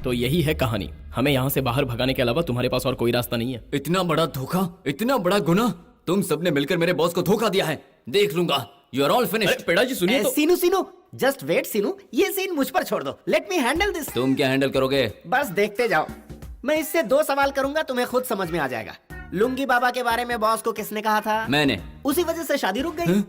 तो यही है कहानी। हमें यहाँ से बाहर भगाने के अलावा तुम्हारे पास और कोई रास्ता नहीं है। इतना बड़ा धोखा, इतना बड़ा गुनाह, तुम सबने मिलकर मेरे बॉस को धोखा दिया है। देख लूंगा, यू आर ऑल फिनिश्ड। पेड़ा जी सुनिए तो। सीनू सीनू, जस्ट वेट सीनू, ये सीन मुझ पर छोड़ दो। Let me handle this. तुम क्या हैंडल करोगे? बस देखते जाओ। मैं इससे 2 सवाल करूंगा, तुम्हें खुद समझ में आ जाएगा। लुंगी बाबा के बारे में बॉस को किसने कहा था? मैंने। उसी वजह से शादी रुक गई।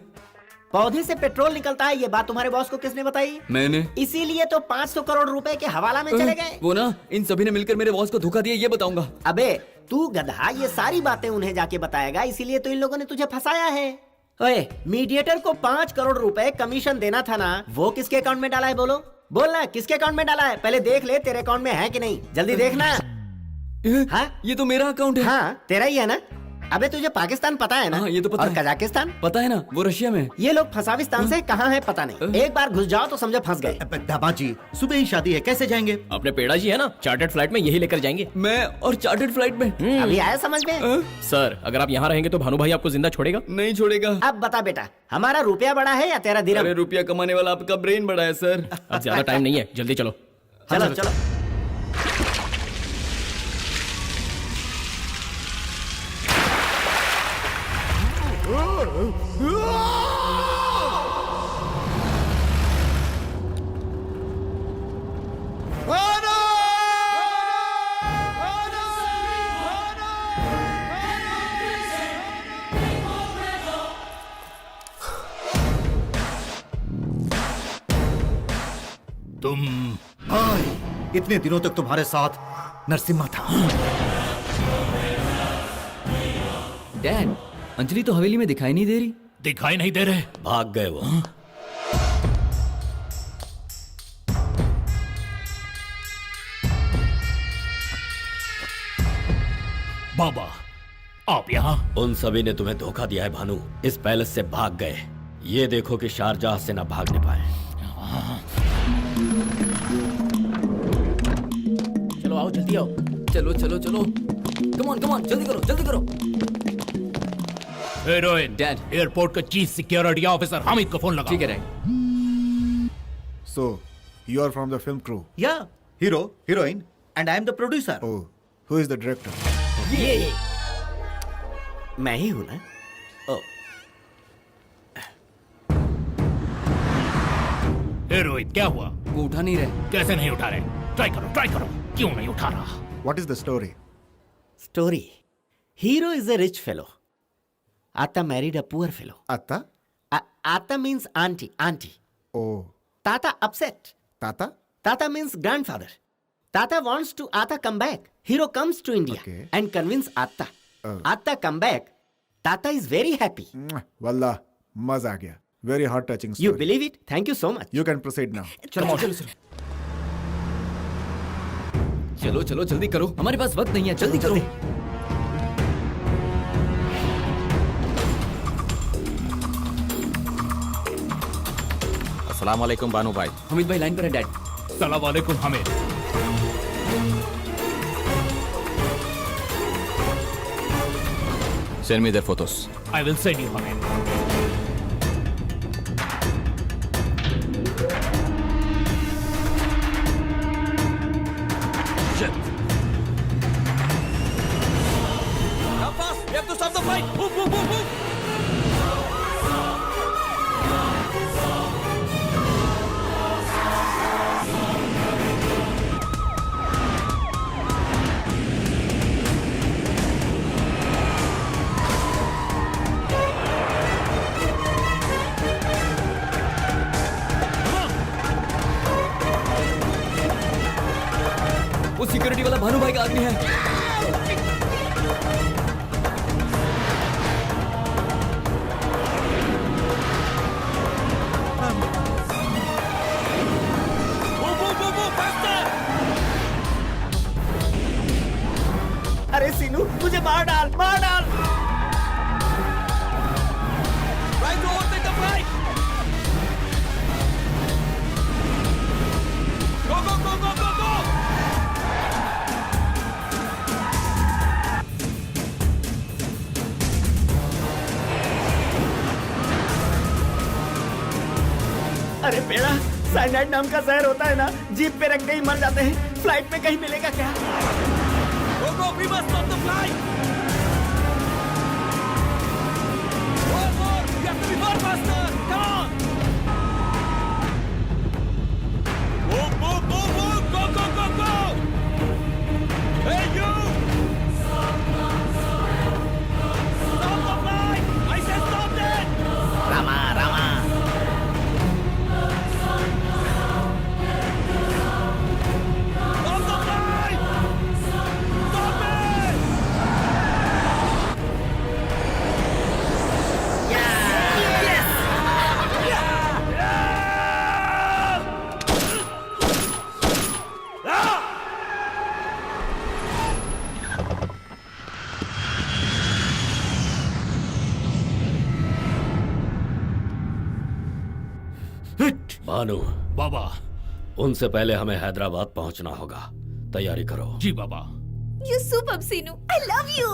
पौधे से पेट्रोल निकलता है, ये बात तुम्हारे बॉस को किसने बताई? मैंने। इसीलिए तो 500 करोड़ रुपए के हवाला में चले गए। वो ना, इन सभी ने मिलकर मेरे बॉस को धोखा दिया, ये बताऊंगा। अबे तू गधा, ये सारी बातें उन्हें जाके बताएगा, इसीलिए तो इन लोगों ने तुझे फंसाया है। ओए, मीडिएटर को 5 करोड़ रुपए कमीशन देना था ना, वो किसके अकाउंट में डाला है? बोलो बोलना, किसके अकाउंट में डाला है? पहले देख ले तेरे अकाउंट में है कि नहीं, जल्दी देखना। हाँ ये तो मेरा अकाउंट है। हाँ तेरा ही है ना। अबे तुझे पाकिस्तान पता है ना? हाँ, ये तो पता और है। कजाकिस्तान पता है ना, वो रशिया में। ये लोग फसाविस्तान से कहाँ है पता नहीं। एक बार घुस जाओ तो समझो फंस गए। दामाजी, सुबह ही शादी है, कैसे जाएंगे? अपने पेड़ा जी है ना, चार्टर्ड फ्लाइट में यही लेकर जाएंगे। मैं और चार्टर्ड फ्लाइट में। अभी आया समझ में? सर अगर आप यहाँ रहेंगे तो भानु भाई आपको जिंदा छोड़ेगा? नहीं छोड़ेगा। अब बता बेटा, हमारा रुपया बड़ा है या तेरा दिरहम? अरे रुपया कमाने वाला आपका ब्रेन बड़ा है सर। अब ज्यादा टाइम नहीं है, जल्दी चलो। चलो चलो। तुम भाई, इतने दिनों तक तुम्हारे साथ नरसिम्हा था। डैड, अंजलि तो हवेली में दिखाई नहीं दे रही। दिखाई नहीं दे रहे? भाग गए वो। बाबा, आप यहाँ? उन सभी ने तुम्हें धोखा दिया है भानु, इस पैलेस से भाग गए। ये देखो कि शारजाह से ना भागने पाए। चलो आओ, जल्दी आओ। चलो चलो चलो, कम ऑन जल्दी करो, जल्दी करो। Heroine, Dad. एयरपोर्ट का चीफ सिक्योरिटी ऑफिसर हामिद को फोन लगा। ठीक है dad. So, you are from the film crew. Yeah, hero, heroine, and I am the producer. Oh, who is the director? ये मैं ही हूं ना। हीरोइन, क्या हुआ? वो उठा नहीं रहे। कैसे नहीं उठा रहे? ट्राई करो, क्यों नहीं उठा रहा? What is the story? Story. Hero is a rich fellow. Atta married a poor fellow. Atta? Atta means auntie. Oh, Tata upset. Tata? Tata means grandfather. Tata wants to Atta come back. Hero comes to India Okay. and convince Atta. Atta come back. Tata is very happy. Wallah, मजा आ गया. Very heart touching story. You believe it? Thank you so much. You can proceed now. चलो चलो चलो जल्दी करो, हमारे पास वक्त नहीं है, जल्दी करो। अस्सलाम वालेकुम बानू भाई। हमीद भाई लाइन पर है डैड। सलाम वालेकुम Hamid. Send me their photos. I will send you Hamid. वो सिक्योरिटी वाला भानु भाई का आदमी है। अरे सीनू, मुझे मार डाल, मार डाल। अरे बेड़ा, साइनाइड नाम का जहर होता है ना, जीप पे रख के ही मर जाते हैं। फ्लाइट में कहीं मिलेगा क्या? भानु, बाबा। उनसे पहले हमें हैदराबाद पहुंचना होगा। तैयारी करो। जी बाबा। You superb, Sinu. I love you.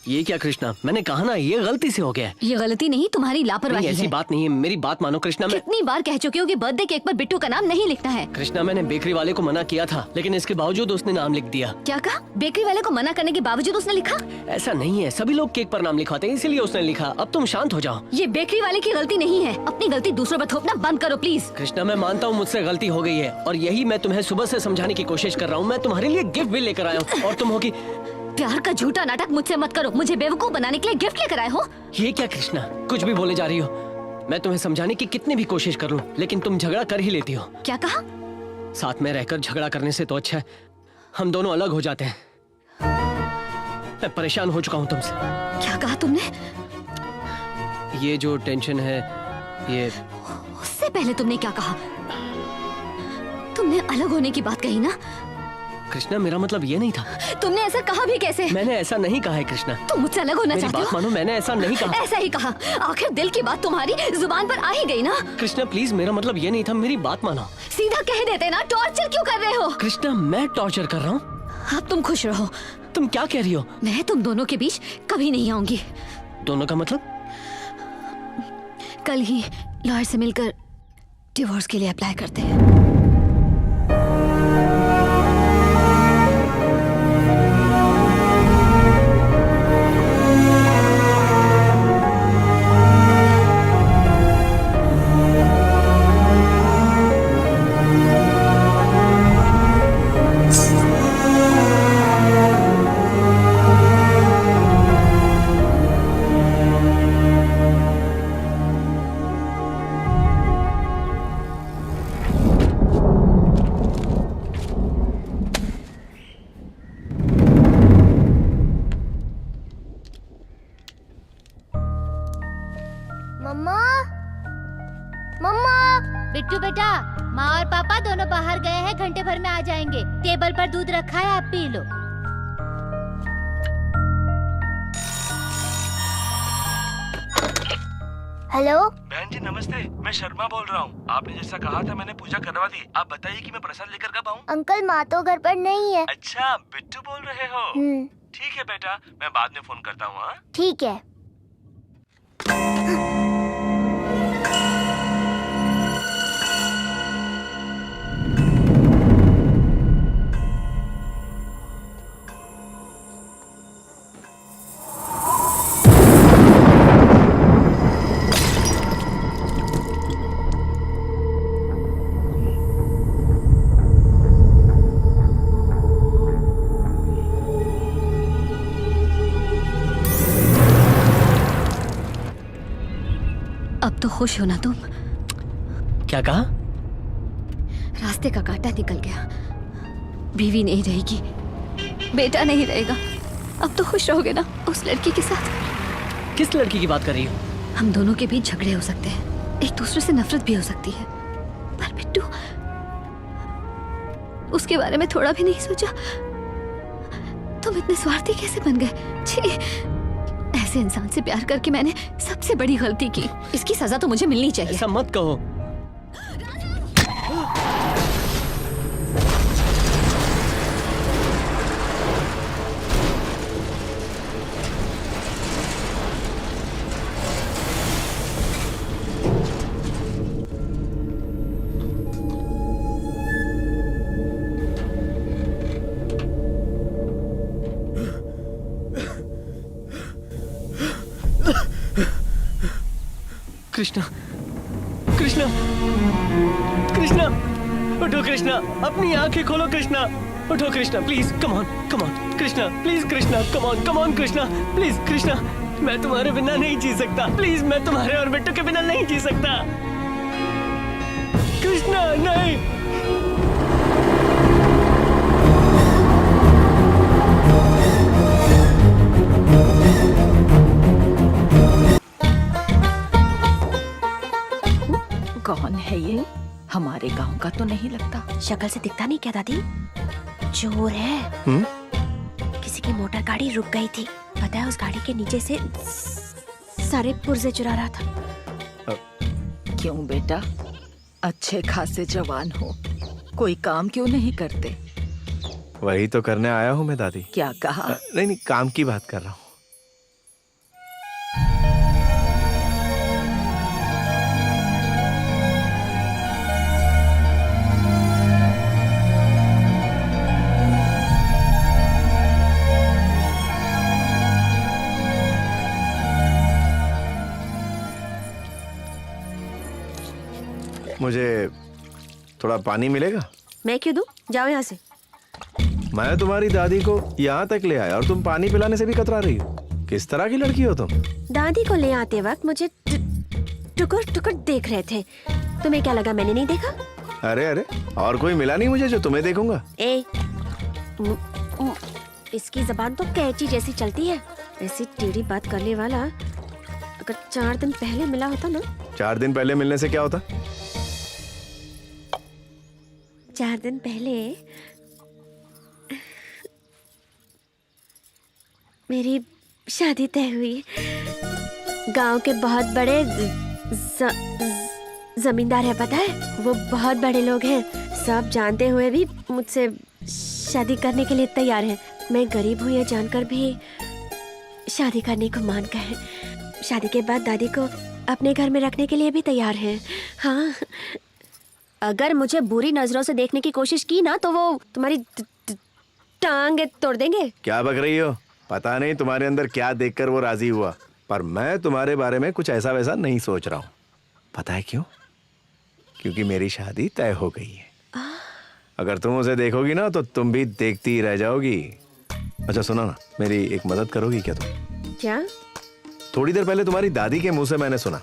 ये क्या कृष्णा, मैंने कहा ना ये गलती से हो गया है। ये गलती नहीं, तुम्हारी लापरवाही नहीं, ऐसी है। बात नहीं है, मेरी बात मानो कृष्णा। मैं कितनी बार कह चुकी हूँ कि बर्थडे केक पर बिट्टू का नाम नहीं लिखना है। कृष्णा, मैंने बेकरी वाले को मना किया था, लेकिन इसके बावजूद उसने नाम लिख दिया। क्या कहा? बेकरी वाले को मना करने के बावजूद उसने लिखा? ऐसा नहीं है, सभी लोग केक पर नाम लिखवाते हैं, इसीलिए उसने लिखा। अब तुम शांत हो जाओ। ये बेकरी वाले की गलती नहीं है। अपनी गलती दूसरों पर थोपना बंद करो प्लीज। कृष्णा, मैं मानता हूँ मुझसे गलती हो गई है, और यही मैं तुम्हें सुबह से समझाने की कोशिश कर रहा हूँ। मैं तुम्हारे लिए गिफ्ट भी लेकर आया हूँ, और तुम हो कि प्यार का झूठा नाटक मुझसे मत करो। मुझे बेवकूफ बनाने के लिए गिफ्ट लेकर आए हो। ये क्या कृष्णा, कुछ भी बोले जा रही हो। मैं तुम्हें समझाने की कितनी भी कोशिश कर लूं, लेकिन तुम झगड़ा कर ही लेती हो। क्या कहा? साथ में रहकर झगड़ा करने से तो अच्छा है हम दोनों अलग हो जाते हैं। मैं परेशान हो चुका हूँ तुमसे। क्या कहा तुमने? ये जो टेंशन है, ये उससे पहले तुमने क्या कहा? तुमने अलग होने की बात कही ना? कृष्णा, मेरा मतलब ये नहीं था। तुमने ऐसा कहा भी कैसे? मैंने ऐसा नहीं कहा है कृष्णा। तुम मुझसे अलग होना मेरी चाहते बात हो? मानो, मैंने ऐसा नहीं कहा। ऐसा ही कहा। आखिर दिल की बात तुम्हारी जुबान पर आ ही गई ना। कृष्णा प्लीज, मेरा मतलब ये नहीं था, मेरी बात मानो। सीधा कह देते ना, टॉर्चर क्यों कर रहे हो? कृष्णा, मैं टॉर्चर कर रहा हूँ? अब तुम खुश रहो। तुम क्या कह रही हो? मैं तुम दोनों के बीच कभी नहीं आऊंगी। दोनों का मतलब? कल ही लॉयर से मिलकर डिवोर्स के लिए अप्लाई करते हैं। मम्मा, मम्मा। बिट्टू बेटा, माँ और पापा दोनों बाहर गए हैं, घंटे भर में आ जाएंगे। टेबल पर दूध रखा है, आप पी लो। हेलो बहन जी नमस्ते, मैं शर्मा बोल रहा हूँ। आपने जैसा कहा था मैंने पूजा करवा दी। आप बताइए कि मैं प्रसाद लेकर कब आऊँ? अंकल, माँ तो घर पर नहीं है। अच्छा, बिट्टू बोल रहे हो? ठीक है बेटा, मैं बाद में फोन करता हूँ। ठीक है। अब तो खुश हो ना तुम? क्या कहा? रास्ते का कांटा निकल गया। बीवी नहीं रहेगी, बेटा नहीं रहेगा। अब तो खुश रहोगे ना उस लड़की के साथ? किस लड़की की बात कर रही हो? हम दोनों के बीच झगड़े हो सकते हैं, एक दूसरे से नफरत भी हो सकती है, पर बिट्टू, उसके बारे में थोड़ा भी नहीं सोचा। तुम इतने स्वार्थी कैसे बन गए? छी, ऐसे इंसान से प्यार करके मैंने सबसे बड़ी गलती की। इसकी सजा तो मुझे मिलनी चाहिए। ऐसा मत कहो। कृष्णा, कृष्णा, कृष्णा, उठो कृष्णा, अपनी आंखें खोलो कृष्णा, उठो Krishna, please, come on, Krishna, please Krishna, come on Krishna, please Krishna, मैं तुम्हारे बिना नहीं जी सकता, प्लीज, मैं तुम्हारे और बिट्टू के बिना नहीं जी सकता, कृष्णा, नहीं। कौन है ये? हमारे गांव का तो नहीं लगता। शक्ल से दिखता नहीं क्या दादी? चोर है। किसी की मोटर गाड़ी रुक गई थी, पता है उस गाड़ी के नीचे से सारे पुर्जे चुरा रहा था। क्यों बेटा, अच्छे खासे जवान हो, कोई काम क्यों नहीं करते? वही तो करने आया हूँ मैं दादी। क्या कहा? नहीं, काम की बात कर रहा हूँ। मुझे थोड़ा पानी मिलेगा? मैं क्यों दूं? जाओ यहाँ से। मैं तुम्हारी दादी को यहाँ तक ले आया और तुम पानी पिलाने से भी कतरा रही हो। किस तरह की लड़की हो तुम? दादी को ले आते वक्त मुझे टुकुर टुकुर देख रहे थे। तुम्हें क्या लगा मैंने नहीं देखा? अरे अरे, और कोई मिला नहीं मुझे जो तुम्हें देखूंगा। इसकी जबान तो कैची जैसी चलती है। ऐसी टेढ़ी बात करने वाला अगर 4 दिन पहले मिला होता ना। 4 दिन पहले मिलने से क्या होता? 4 दिन पहले मेरी शादी तय हुई। गांव के बहुत बड़े जमींदार है, पता है? वो बहुत बड़े लोग हैं। सब जानते हुए भी मुझसे शादी करने के लिए तैयार हैं। मैं गरीब हूँ ये जानकर भी शादी करने को मान गए। शादी के बाद दादी को अपने घर में रखने के लिए भी तैयार हैं। हाँ, अगर मुझे बुरी नजरों से देखने की कोशिश की ना तो वो तुम्हारी टांगे तोड़ देंगे। क्या बक रही हो? पता नहीं तुम्हारे अंदर क्या देखकर वो राजी हुआ, पर मैं तुम्हारे बारे में कुछ ऐसा वैसा नहीं सोच रहा हूँ। पता है क्यों? क्योंकि मेरी शादी तय हो गई है। अगर तुम उसे देखोगी ना तो तुम भी देखती ही रह जाओगी। अच्छा सुनो ना, मेरी एक मदद करोगी क्या तुम? क्या? थोड़ी देर पहले तुम्हारी दादी के मुंह से मैंने सुना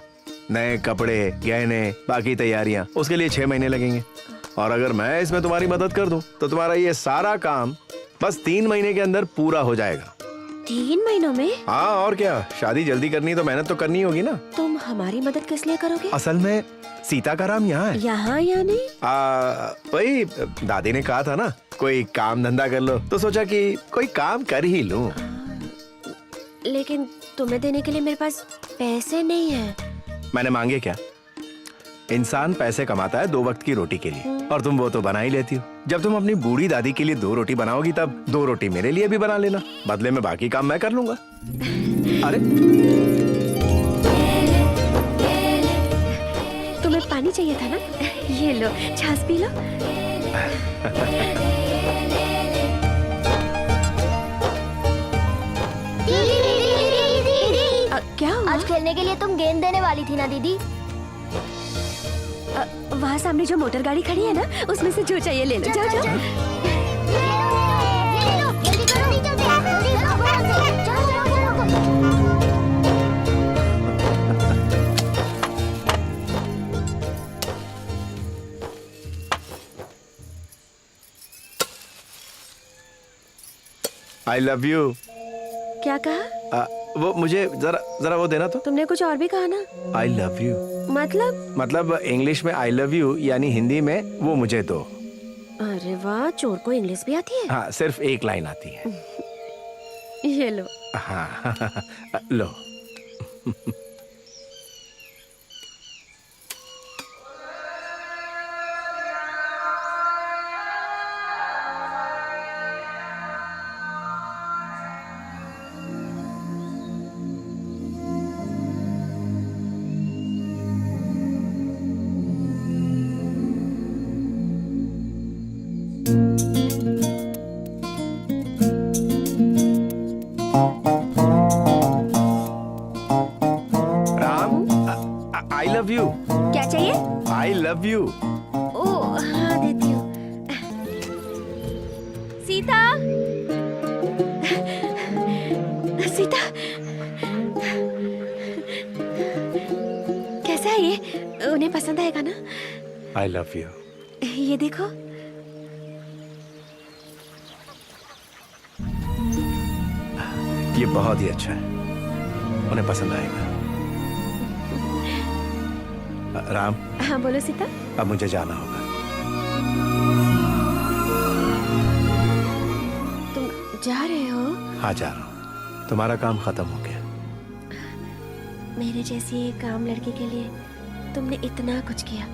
नए कपड़े, गहने, बाकी तैयारियां, उसके लिए 6 महीने लगेंगे। और अगर मैं इसमें तुम्हारी मदद कर दूं तो तुम्हारा ये सारा काम बस 3 महीने के अंदर पूरा हो जाएगा। 3 महीनों में? हाँ, और क्या, शादी जल्दी करनी तो मेहनत तो करनी होगी ना। तुम हमारी मदद किस लिए करोगे? असल में सीता का राम यहाँ है। यहाँ या नहीं? वही दादी ने कहा था ना, कोई काम धंधा कर लो, तो सोचा कि कोई काम कर ही लूं। लेकिन तुम्हें देने के लिए मेरे पास पैसे नहीं है। मैंने मांगे क्या? इंसान पैसे कमाता है 2 वक्त की रोटी के लिए, और तुम वो तो बना ही लेती हो। जब तुम अपनी बूढ़ी दादी के लिए 2 रोटी बनाओगी तब 2 रोटी मेरे लिए भी बना लेना। बदले में बाकी काम मैं कर लूंगा। अरे तुम्हें पानी चाहिए था ना? ये लो, छाछ पी लो। क्या हुआ? आज खेलने के लिए तुम गेंद देने वाली थी ना दीदी? वहाँ सामने जो मोटर गाड़ी खड़ी है ना, उसमें से जो चाहिए ले लो। जाओ जाओ। आई लव यू। क्या कहा? वो मुझे जरा वो देना तो। तुमने कुछ और भी कहा ना? आई लव यू मतलब इंग्लिश में आई लव यू, यानी हिंदी में वो मुझे दो। अरे वाह, चोर को इंग्लिश भी आती है? हाँ, सिर्फ 1 लाइन आती है। ये लो। हाँ लो। ओ हाँ देती हूँ। सीता, सीता, कैसा है ये? उन्हें पसंद आएगा ना? आई लव यू। ये देखो। ये बहुत ही अच्छा है, उन्हें पसंद आएगा। राम। हाँ बोलो सीता। अब मुझे जाना होगा। तुम जा रहे हो? हाँ जा रहा हूँ, तुम्हारा काम खत्म हो गया। मेरे जैसी एक आम लड़की के लिए तुमने इतना कुछ किया।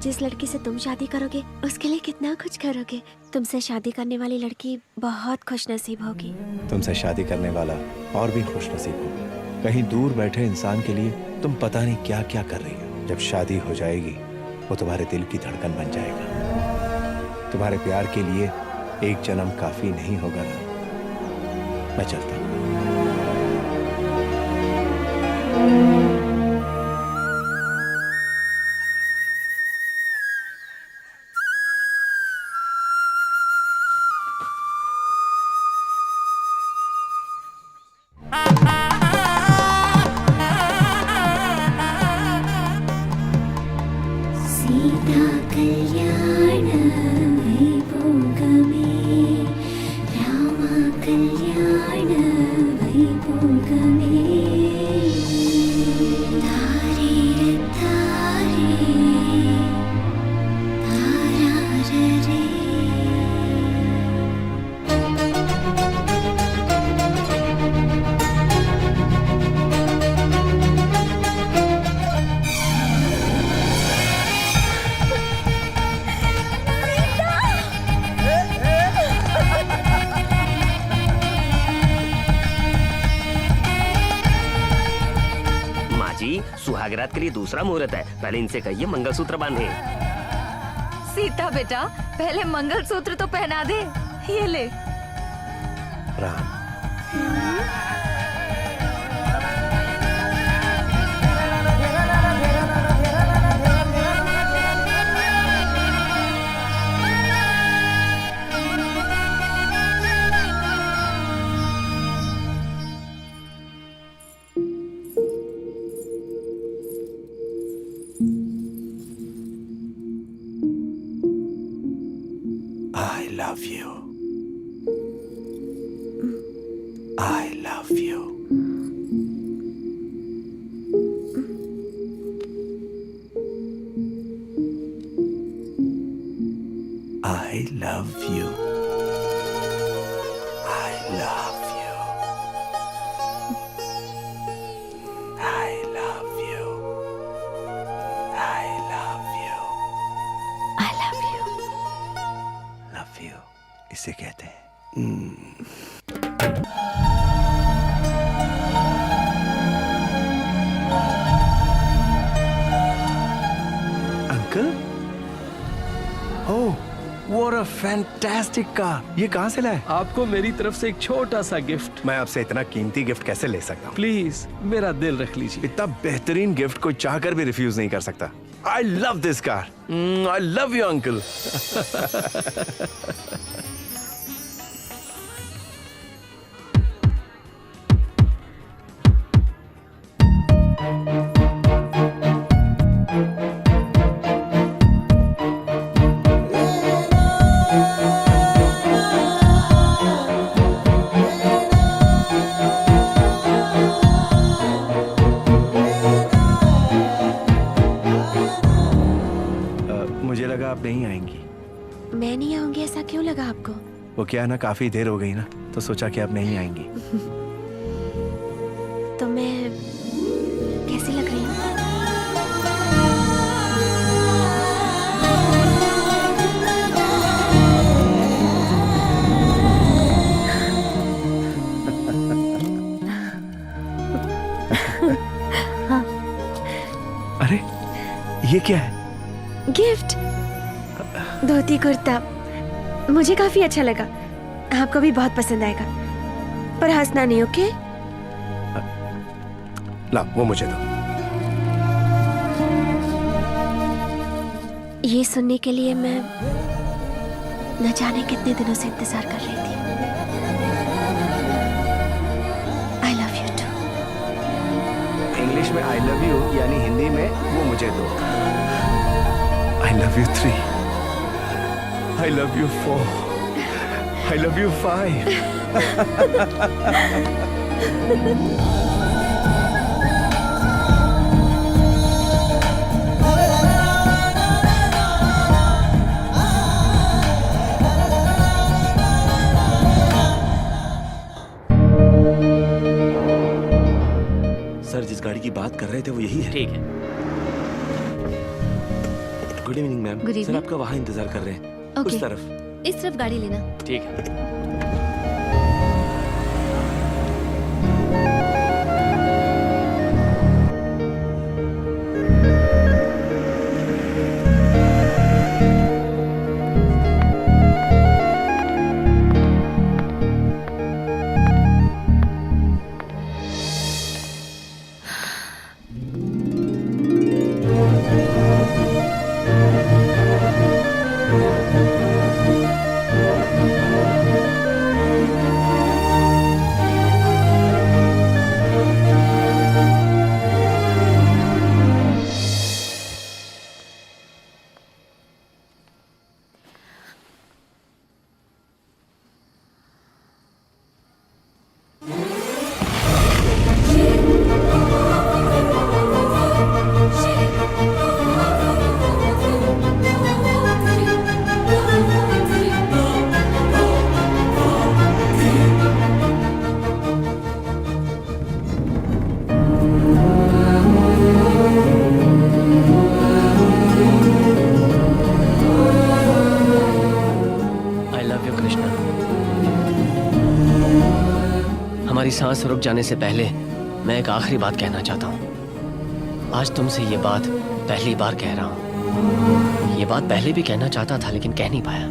जिस लड़की से तुम शादी करोगे उसके लिए कितना कुछ करोगे। तुमसे शादी करने वाली लड़की बहुत खुशनसीब होगी। तुमसे शादी करने वाला और भी खुशनसीब होगा। कहीं दूर बैठे इंसान के लिए तुम पता नहीं क्या क्या कर रही हो। जब शादी हो जाएगी वो तुम्हारे दिल की धड़कन बन जाएगा। तुम्हारे प्यार के लिए एक जन्म काफी नहीं होगा ना। मैं चलता हूँ। सीता कल्याण वैभोगमे राम कल्याण वैभोगमे तारे तारे तारारे सुहागरात के लिए दूसरा मुहूर्त है, पहले इनसे कहिए मंगलसूत्र बांधे। सीता बेटा, पहले मंगलसूत्र तो पहना दे। ये ले। Ram. I love you. I love you. I love you. I love you. I love you. I love you. I love you. Love you. इसे कहते हैं uncle. Oh, what a fantastic car! ये कहाँ से लाए? आपको मेरी तरफ से एक छोटा सा गिफ्ट। मैं आपसे इतना कीमती गिफ्ट कैसे ले सकता हूँ? प्लीज मेरा दिल रख लीजिए। इतना बेहतरीन गिफ्ट कोई चाहकर भी रिफ्यूज नहीं कर सकता। I love this car. I love you, uncle. मुझे लगा आप नहीं आएंगी। मैं नहीं आऊंगी ऐसा क्यों लगा आपको? वो क्या है ना, काफी देर हो गई ना, तो सोचा कि आप नहीं आएंगी। तो मैं कैसी लग रही हूँ? अरे ये क्या है? गिफ्ट, धोती कुर्ता। मुझे काफी अच्छा लगा, आपको भी बहुत पसंद आएगा। पर हंसना नहीं, ओके? ला वो मुझे दो। ये सुनने के लिए मैं न जाने कितने दिनों से इंतजार कर रही थी। I love you too. English में आई लव यू यानी हिंदी में वो मुझे दो। आई love you 3, I love you 4, I love you 5। Sir जिस गाड़ी की बात कर रहे थे वो यही है। ठीक है। Good evening ma'am. Good sir evening. आपका वहाँ इंतजार कर रहे हैं। ओके। उस तरफ। इस तरफ गाड़ी लेना। ठीक है। हमारी सांस रुक जाने से पहले मैं एक आखिरी बात कहना चाहता हूँ। आज तुमसे ये बात पहली बार कह रहा हूँ। ये बात पहले भी कहना चाहता था लेकिन कह नहीं पाया,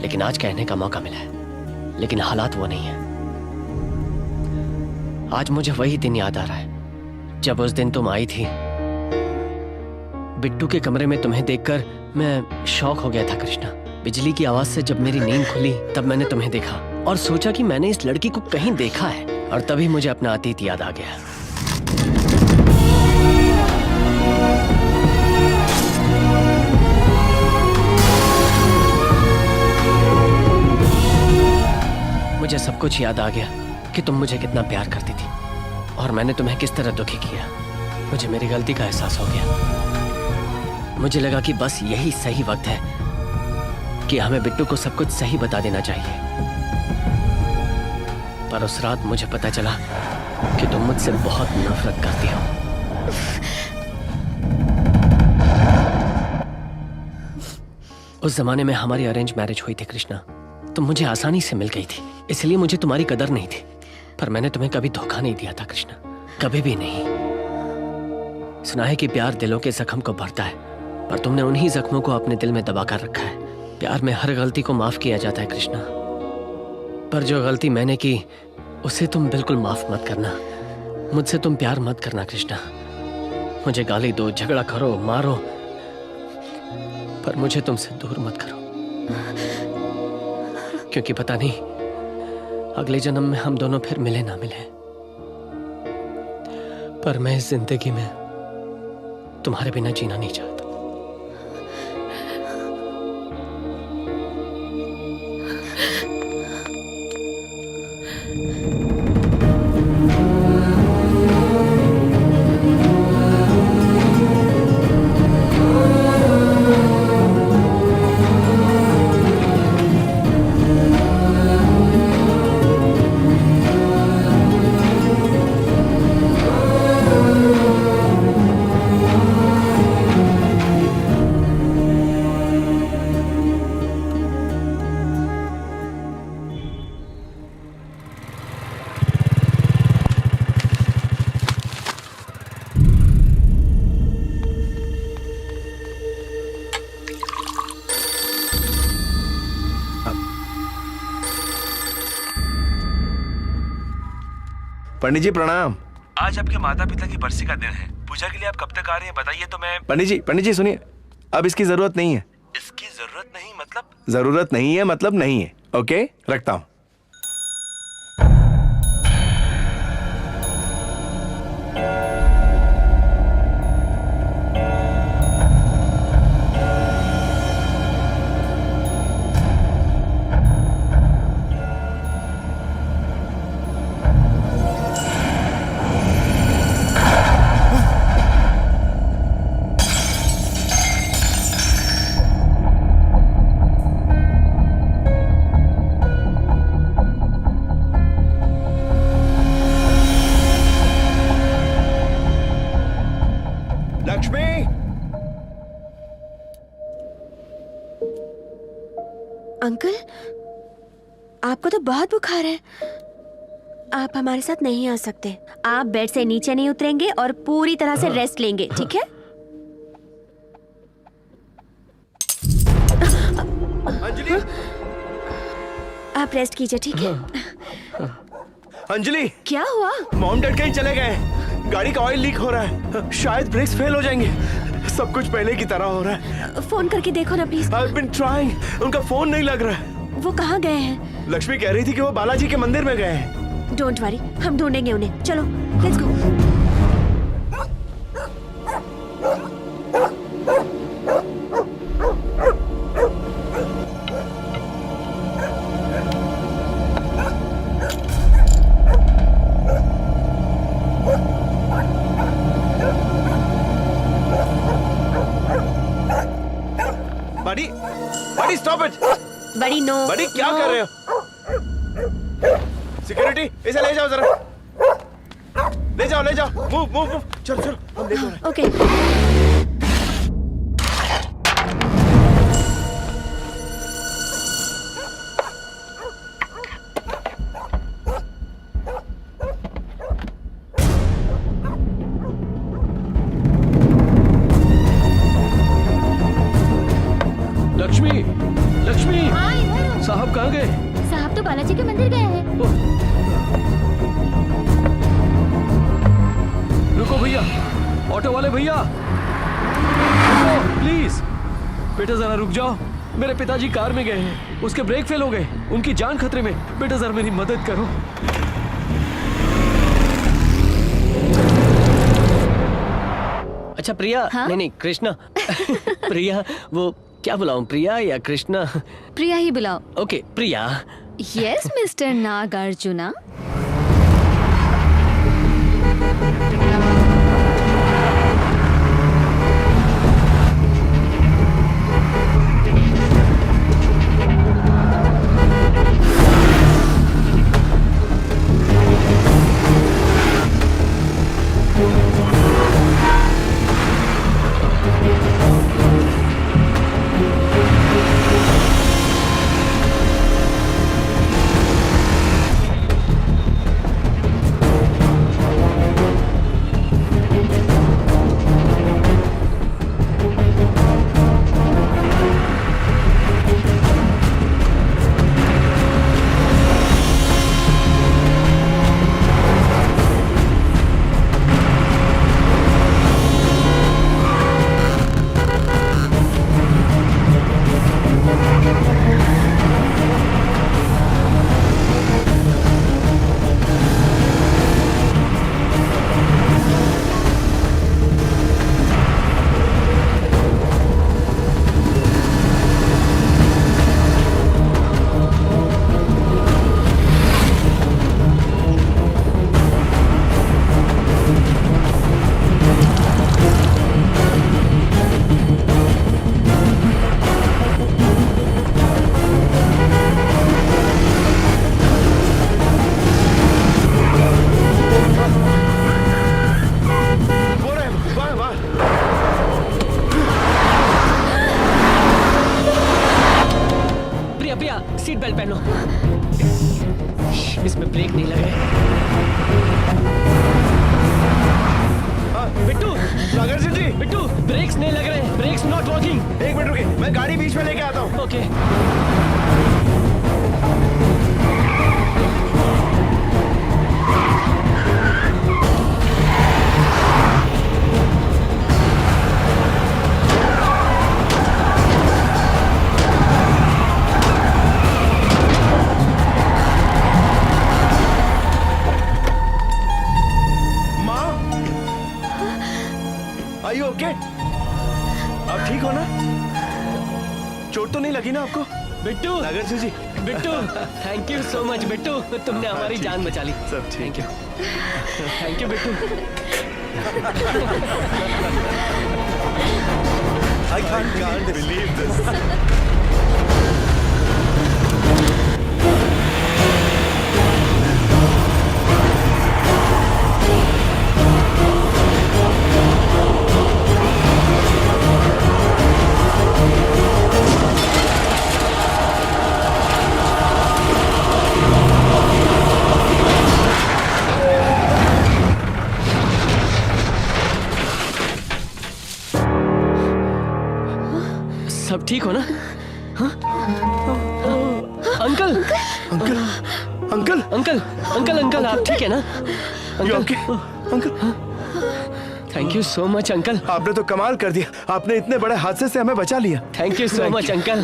लेकिन आज कहने का मौका मिला है। लेकिन हालात वो नहीं है। आज मुझे वही दिन याद आ रहा है जब उस दिन तुम आई थी। बिट्टू के कमरे में तुम्हें देखकर मैं शॉक हो गया था कृष्णा। बिजली की आवाज से जब मेरी नींद खुली तब मैंने तुम्हें देखा और सोचा कि मैंने इस लड़की को कहीं देखा है, और तभी मुझे अपना अतीत याद आ गया। मुझे सब कुछ याद आ गया कि तुम मुझे कितना प्यार करती थी और मैंने तुम्हें किस तरह दुखी किया। मुझे मेरी गलती का एहसास हो गया। मुझे लगा कि बस यही सही वक्त है कि हमें बिट्टू को सब कुछ सही बता देना चाहिए। पर उस रात मुझे पता चला कि तुम मुझसे बहुत नफरत करती हो। उस जमाने में हमारी अरेंज मैरिज हुई थी कृष्णा। तुम मुझे आसानी से मिल गई थी, इसलिए मुझे तुम्हारी कदर नहीं थी। पर मैंने तुम्हें कभी धोखा नहीं दिया था कृष्णा, कभी भी नहीं। सुना है कि प्यार दिलों के जख्म को भरता है, पर तुमने उन्हीं जख्मों को अपने दिल में दबा कर रखा है। प्यार में हर गलती को माफ किया जाता है कृष्णा, पर जो गलती मैंने की उसे तुम बिल्कुल माफ मत करना। मुझसे तुम प्यार मत करना कृष्णा। मुझे गाली दो, झगड़ा करो, मारो, पर मुझे तुमसे दूर मत करो, क्योंकि पता नहीं अगले जन्म में हम दोनों फिर मिले ना मिले। पर मैं इस जिंदगी में तुम्हारे बिना जीना नहीं चाहता। पंडित जी प्रणाम। आज आपके माता पिता की बरसी का दिन है। पूजा के लिए आप कब तक आ रहे हैं बताइए तो मैं। पंडित जी सुनिए। अब इसकी जरूरत नहीं है। इसकी जरूरत नहीं मतलब? जरूरत नहीं है मतलब नहीं है। ओके, रखता हूं। लक्ष्मी, अंकल, आपको तो बहुत बुखार है। आप हमारे साथ नहीं आ सकते। आप बेड से नीचे नहीं उतरेंगे और पूरी तरह से रेस्ट लेंगे, ठीक है? अंजलि, आप रेस्ट कीजिए, ठीक है? अंजलि, क्या हुआ? मॉम डैड कहीं चले गए। गाड़ी का ऑयल लीक हो रहा है, शायद ब्रेक्स फेल हो जाएंगे। सब कुछ पहले की तरह हो रहा है। फोन करके देखो ना प्लीज। I've been trying, उनका फोन नहीं लग रहा है। वो कहाँ गए हैं? लक्ष्मी कह रही थी कि वो बालाजी के मंदिर में गए हैं। डोंट वरी, हम ढूंढेंगे उन्हें। चलो, लेट्स गो। बड़ी, बड़ी स्टॉप इट। बड़ी नो। बड़ी क्या कर रहे हो? सिक्योरिटी, इसे ले जाओ जरा। ले जाओ, ले जाओ। Move, move, move. चलो, चलो, हम ले जाओ। ओके। लक्ष्मी, लक्ष्मी, साहब कहाँ गए? साहब तो बालाजी के मंदिर गए हैं। रुको भैया, ऑटो वाले भैया, रुको प्लीज। बेटा जरा रुक जाओ, मेरे पिताजी कार में गए हैं, उसके ब्रेक फेल हो गए, उनकी जान खतरे में। बेटा जरा मेरी मदद करो। अच्छा प्रिया, हाँ? नहीं कृष्णा। प्रिया, वो क्या बुलाऊं, प्रिया या कृष्णा? प्रिया ही बुलाओ। Okay Priya. Yes mister Nagarjuna. Seat belt पहनो। इसमें ब्रेक नहीं लगे। बिट्टू, नागार्जुन जी, बिट्टू, ब्रेक्स नहीं लग रहे, ब्रेक्स नॉट वर्किंग। एक मिनट रुकिए, मैं गाड़ी बीच में लेके आता हूँ। ओके। लगी ना आपको? Bittu, Nagarjun ji. Bittu, thank you so much Bittu, तुमने हमारी जान बचा ली। सब thank you, thank you Bittu. I can't believe this. सब ठीक हो ना? हाँ? Uncle uncle uncle uncle uncle uncle आप ठीक है ना? Okay uncle, thank you so much uncle. आपने तो कमाल कर दिया, आपने इतने बड़े हादसे से हमें बचा लिया। Thank you so much uncle.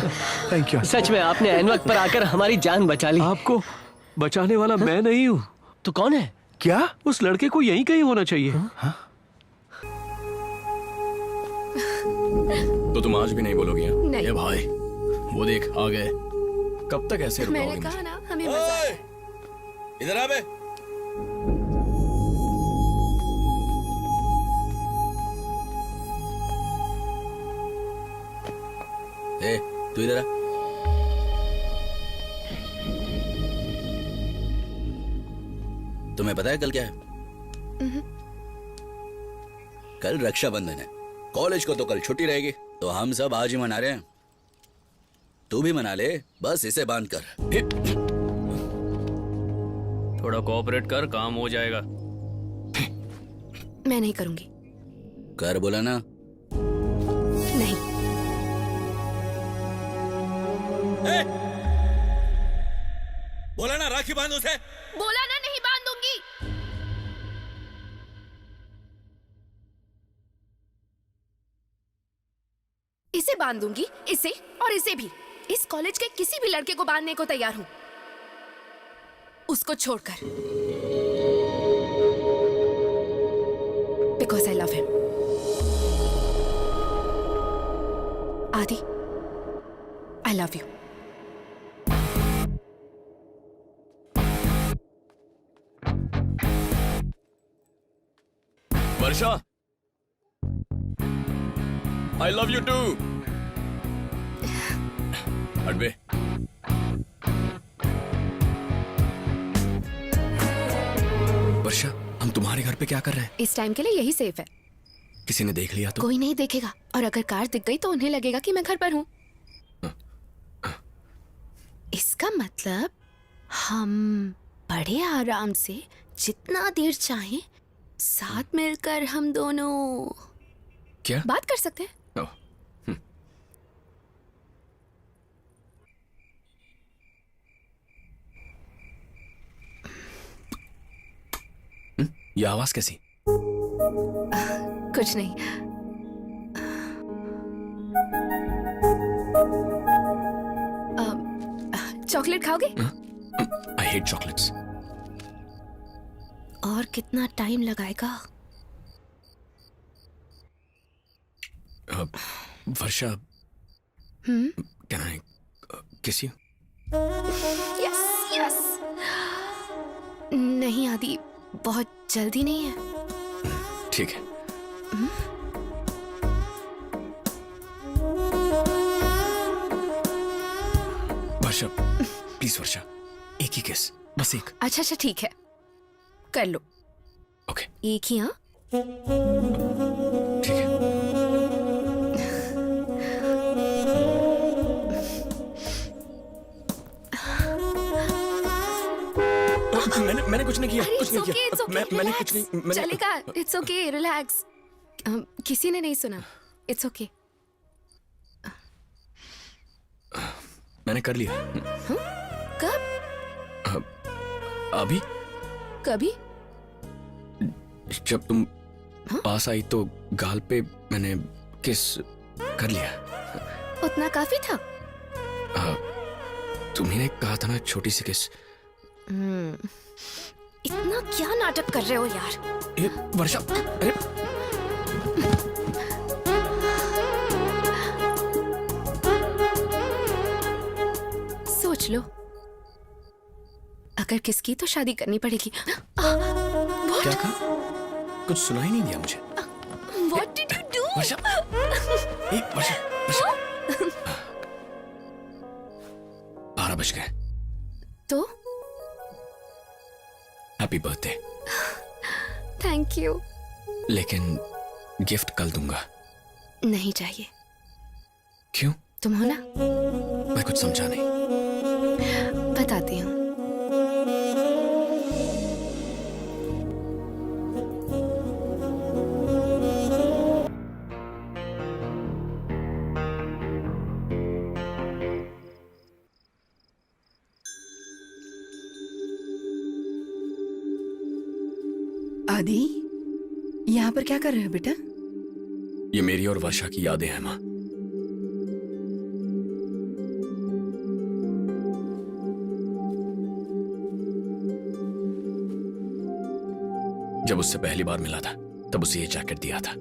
Thank you. सच में आपने ऐन वक्त पर आकर हमारी जान बचा ली। आपको बचाने वाला मैं नहीं हूँ। तो कौन है? क्या? उस लड़के को यहीं कहीं होना चाहिए। तो तुम आज भी नहीं बोलोगी? नहीं। ए भाई, वो देख आ गए। कब तक ऐसे मैंने रुकोगे कहा मुझे? ना हमें मजा आता है। इधर आ बे। ए, तू इधर आ। तुम्हें पता है कल क्या है? कल रक्षाबंधन है। कॉलेज को तो कल छुट्टी रहेगी, तो हम सब आज ही मना रहे हैं। तू भी मना ले, बस इसे बांध कर। थोड़ा कोऑपरेट कर, काम हो जाएगा। मैं नहीं करूंगी। कर बोला ना। नहीं। बोला ना राखी बांध उसे। बोला ना नहीं बांधूंगी। इसे बांधूंगी, इसे और इसे भी। इस कॉलेज के किसी भी लड़के को बांधने को तैयार हूं, उसको छोड़कर। Because I love him. Adi, I love you. Varsha, I love you too. हटबे। वर्षा, हम तुम्हारे घर पे क्या कर रहे हैं? इस टाइम के लिए यही सेफ है। किसी ने देख लिया तो? कोई नहीं देखेगा, और अगर कार दिख गई तो उन्हें लगेगा कि मैं घर पर हूँ। इसका मतलब हम बड़े आराम से जितना देर चाहें साथ मिलकर हम दोनों क्या बात कर सकते हैं। ये आवाज कैसी? कुछ नहीं। चॉकलेट खाओगे? I hate chocolates. और कितना टाइम लगाएगा? वर्षा, कैन आई किस यू? Yes yes. नहीं आदि, बहुत जल्दी नहीं है। ठीक है। वर्षा प्लीज, वर्षा एक ही किस, बस एक। अच्छा अच्छा ठीक है, कर लो। ओके एक ही। हाँ ठीक है। मैंने कुछ नहीं किया, कुछ नहीं किया। मैंने कुछ नहीं। चलेगा, इट्स ओके, रिलैक्स। किसी ने नहीं सुना, इट्स ओके। मैंने कर लिया। कब? अभी। कभी? जब तुम पास आई तो गाल पे मैंने किस कर लिया। उतना काफी था? तुम्ही ने कहा था ना छोटी सी किस। इतना क्या नाटक कर रहे हो यार? वर्षा, अरे सोच लो, अगर किसकी तो शादी करनी पड़ेगी। क्या कहा? कुछ सुनाई नहीं दिया मुझे। What did you do? वर्षा, वर्षा, वर्षा। 12 बज गए। तो हैप्पी बर्थडे। Thank you. लेकिन गिफ्ट कल दूंगा। नहीं चाहिए। क्यों? तुम हो ना? मैं कुछ समझा नहीं। बताती हूँ। आदि, यहाँ पर क्या कर रहे हो बेटा? ये मेरी और वर्षा की यादें हैं माँ। जब उससे पहली बार मिला था तब उसे ये जैकेट दिया था।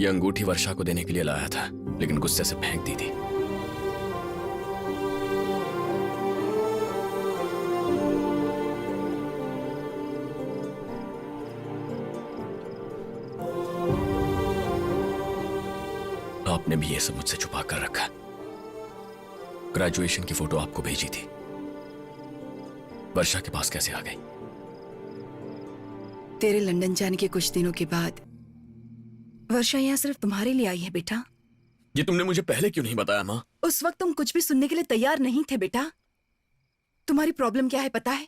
ये अंगूठी वर्षा को देने के लिए लाया था, लेकिन गुस्से से फेंक दी थी। आपने भी ये सब मुझसे छुपा कर रखा। ग्रेजुएशन की फोटो आपको भेजी थी। वर्षा के पास कैसे आ गई? तेरे लंदन जाने के कुछ दिनों के बाद वर्षा यहाँ सिर्फ तुम्हारे लिए आई है बेटा। ये तुमने मुझे पहले क्यों नहीं बताया माँ? उस वक्त तुम कुछ भी सुनने के लिए तैयार नहीं थे बेटा। तुम्हारी प्रॉब्लम क्या है पता है?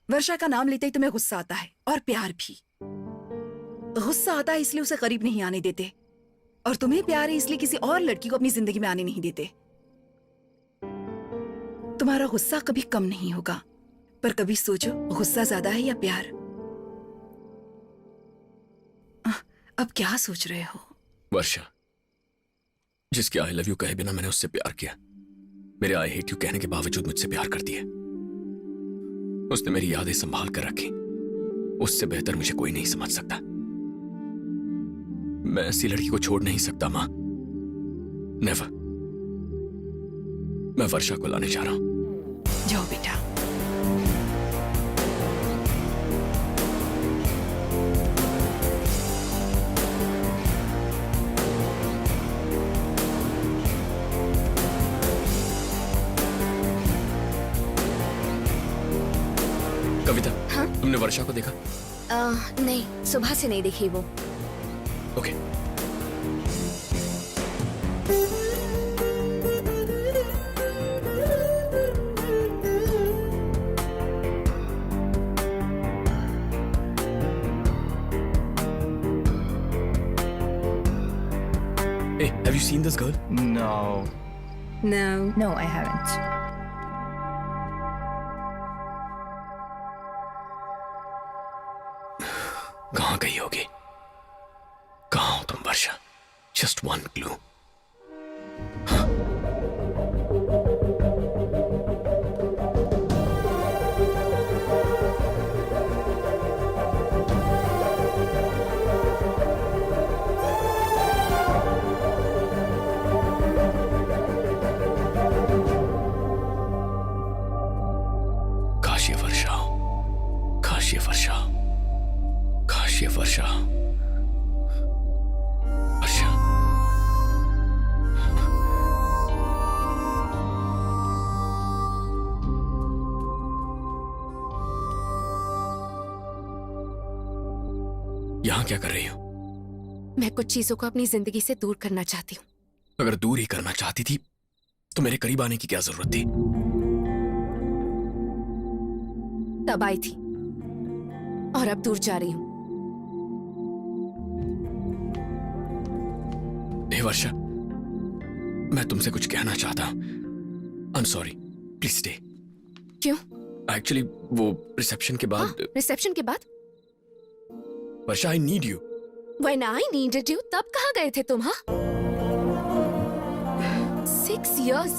वर्षा का नाम लेते ही तुम्हें गुस्सा आता है, और प्यार भी। गुस्सा आता है इसलिए उसे करीब नहीं आने देते, और तुम्हें प्यार है इसलिए किसी और लड़की को अपनी जिंदगी में आने नहीं देते। तुम्हारा गुस्सा कभी कम नहीं होगा, पर कभी सोचो गुस्सा ज्यादा है या प्यार। अब क्या सोच रहे हो? वर्षा, जिसके आई लव यू कहे बिना मैंने उससे प्यार किया, मेरे आई हेट यू कहने के बावजूद मुझसे प्यार करती है। उसने मेरी यादें संभाल कर रखी। उससे बेहतर मुझे कोई नहीं समझ सकता। मैं ऐसी लड़की को छोड़ नहीं सकता मां। नेवर। मैं वर्षा को लाने जा रहा हूं। जाओ बेटा। कविता, हाँ? तुमने वर्षा को देखा? नहीं, सुबह से नहीं देखी वो। Okay. Hey, have you seen this girl? No. No. No, I haven't. कहाँ गई होगी? कहाँ हो तुम वर्षा? Just one clue. काश ये वर्षा हो, काश ये वर्षा हो, काश ये वर्षा हो। वर्षा, यहाँ क्या कर रही हो? मैं कुछ चीजों को अपनी जिंदगी से दूर करना चाहती हूँ। अगर दूर ही करना चाहती थी तो मेरे करीब आने की क्या जरूरत थी? तब आई थी और अब दूर जा रही हूँ। हे वर्षा, मैं तुमसे कुछ कहना चाहता हूँ। I am sorry, please stay. क्यों? एक्चुअली वो रिसेप्शन के बाद। रिसेप्शन के बाद? Varsha, I need you. When I needed you, तब कहाँ गए थे तुम? हाँ? 6 years,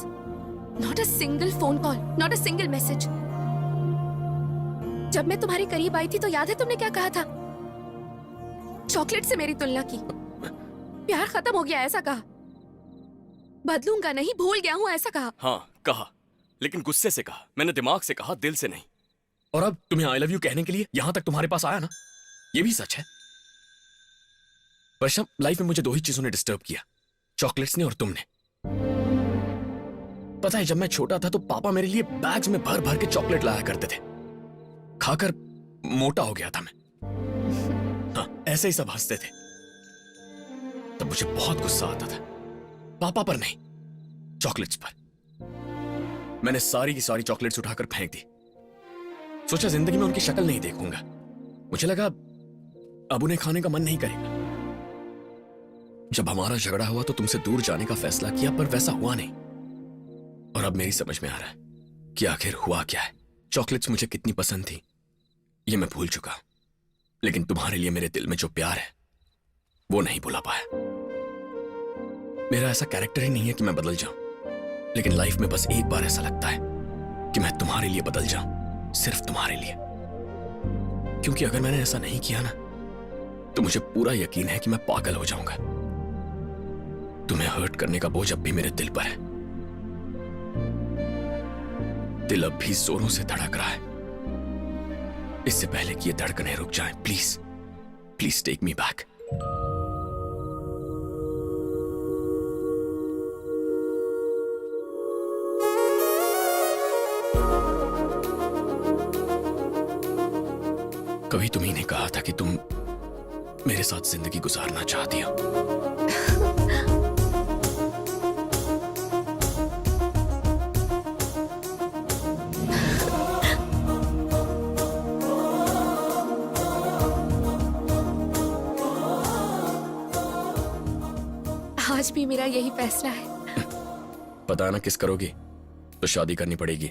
not a single phone call, not a single message. जब मैं तुम्हारे करीब आई थी तो याद है तुमने क्या कहा था? चॉकलेट से मेरी तुलना की। प्यार खत्म हो गया ऐसा कहा। बदलूंगा नहीं, भूल गया हूँ ऐसा कहा। हाँ कहा, लेकिन गुस्से से कहा, मैंने दिमाग से कहा, दिल से नहीं। और अब तुम्हें आई लव यू कहने के लिए यहां तक तुम्हारे पास आया ना, ये भी सच है। वर्षा, लाइफ में मुझे दो ही चीजों ने डिस्टर्ब किया, चॉकलेट्स ने और तुमने। पता है, जब मैं छोटा था तो पापा मेरे लिए बैग्स में भर भर के चॉकलेट लाया करते थे। खाकर मोटा हो गया था मैं। हाँ, ऐसे ही सब हंसते थे। तब मुझे बहुत गुस्सा आता था, पापा पर नहीं, चॉकलेट्स पर। मैंने सारी की सारी चॉकलेट्स उठाकर फेंक दी। सोचा जिंदगी में उनकी शक्ल नहीं देखूंगा। मुझे लगा अब उन्हें खाने का मन नहीं करेगा। जब हमारा झगड़ा हुआ तो तुमसे दूर जाने का फैसला किया, पर वैसा हुआ नहीं। और अब मेरी समझ में आ रहा है कि आखिर हुआ क्या है। चॉकलेट्स मुझे कितनी पसंद थी ये मैं भूल चुका, लेकिन तुम्हारे लिए मेरे दिल में जो प्यार है वो नहीं भुला पाया। मेरा ऐसा कैरेक्टर ही नहीं है कि मैं बदल जाऊं, लेकिन लाइफ में बस एक बार ऐसा लगता है कि मैं तुम्हारे लिए बदल जाऊं, सिर्फ तुम्हारे लिए। क्योंकि अगर मैंने ऐसा नहीं किया ना, तो मुझे पूरा यकीन है कि मैं पागल हो जाऊंगा। तुम्हें हर्ट करने का बोझ अब भी मेरे दिल पर है। दिल अब भी जोरों से धड़क रहा है। इससे पहले कि ये धड़कनें रुक जाएं, please please take me back. कभी तुम्ही ने कहा था कि तुम मेरे साथ जिंदगी गुजारना चाहती हो। आज भी मेरा यही फैसला है। पता है ना किस करोगी, तो शादी करनी पड़ेगी।